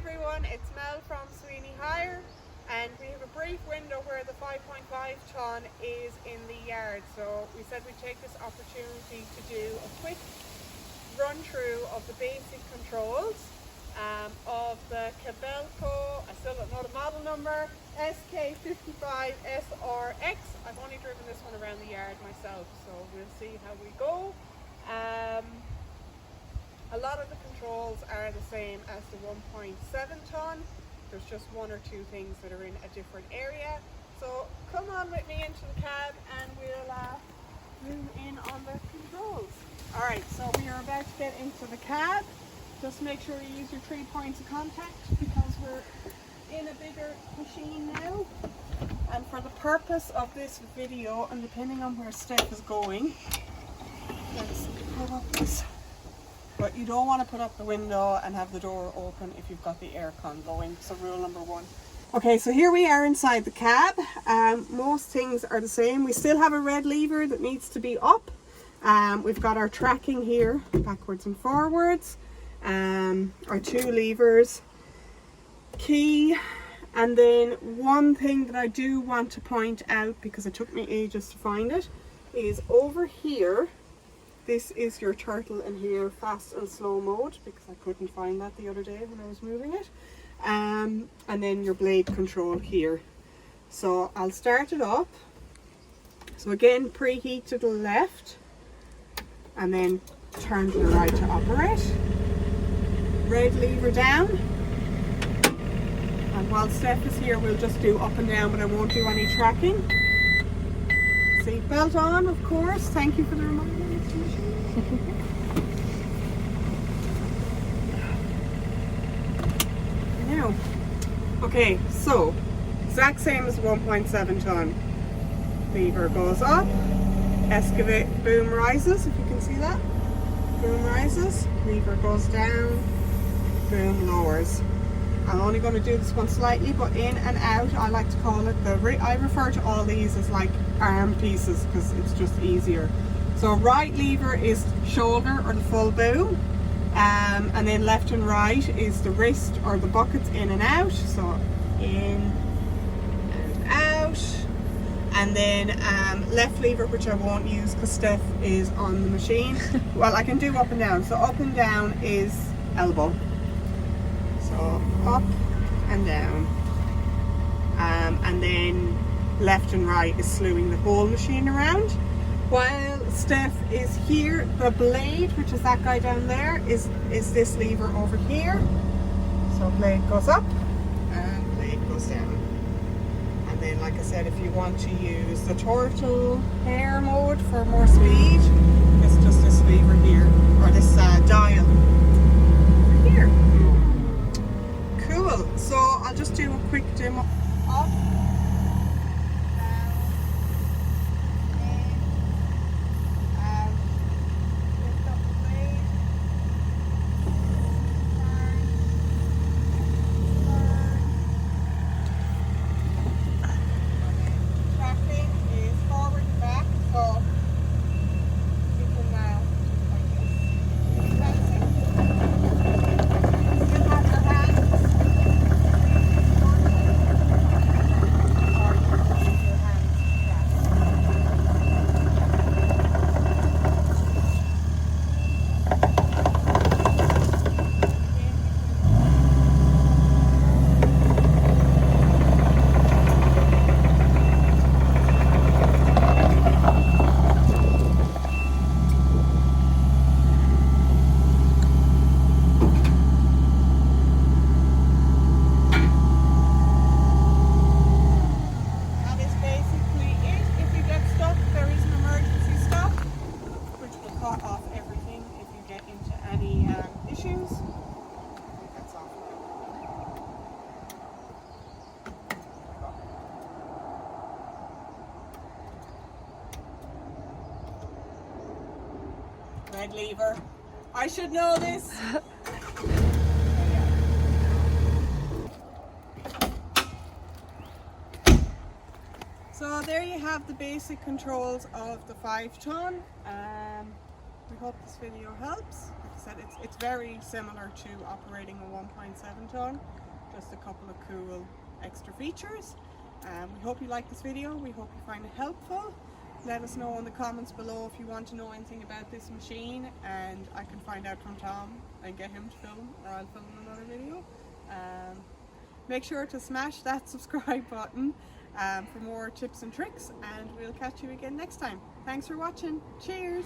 everyone, it's Mel from Sweeney Hire, and we have a brief window where the 5.5 tonne is in the yard, so we said we'd take this opportunity to do a quick run through of the basic controls of the Kobelco, I still don't know the model number, SK55SRX. I've only driven this one around the yard myself, so we'll see how we go. A lot of the controls are the same as the 1.7 tonne. There's just one or two things that are in a different area. So come on with me into the cab and we'll zoom in on the controls. Alright, so we are about to get into the cab. Just make sure you use your 3 points of contact because we're in a bigger machine now. And for the purpose of this video, and depending on where Steph is going, let's put up this. But you don't want to put up the window and have the door open if you've got the aircon going. So rule number one. Okay, so here we are inside the cab. Most things are the same. We still have a red lever that needs to be up. We've got our tracking here, backwards and forwards. Our 2 levers, key. And then one thing that I do want to point out, because it took me ages to find it, is over here. This is your turtle in here, fast and slow mode, because I couldn't find that the other day when I was moving it. And then your blade control here. So I'll start it up. So again, preheat to the left, and then turn to the right to operate. Red lever down. And while Steph is here, we'll just do up and down, but I won't do any tracking. Seat belt on, of course. Thank you for the reminder. Now, okay, so exact same as 1.7 tonne. Lever goes up, excavate, boom rises, if you can see that. Boom rises, lever goes down, boom lowers. I'm only going to do this one slightly, but in and out, I like to call it I refer to all these as like arm pieces because it's just easier. So right lever is shoulder or the full boom, and then left and right is the wrist or the buckets in and out. So in and out, and then left lever, which I won't use because Steph is on the machine. Well, I can do up and down. So up and down is elbow. So up and down, and then left and right is slewing the whole machine around. While Steph is here, the blade, which is that guy down there, is this lever over here. So blade goes up and blade goes down. And then, like I said, if you want to use the turtle hair mode for more speed, it's just this lever here, or this dial over here. Cool. So I'll just do a quick demo. Up. Red lever. I should know this. So there you have the basic controls of the 5 tonne. We hope this video helps. I said, it's very similar to operating a 1.7 ton, just a couple of cool extra features. We hope you like this video. We hope you find it helpful. Let us know in the comments below if you want to know anything about this machine, and I can find out from Tom and get him to film, or I'll film another video. Make sure to smash that subscribe button for more tips and tricks, and we'll catch you again next time. Thanks for watching. Cheers!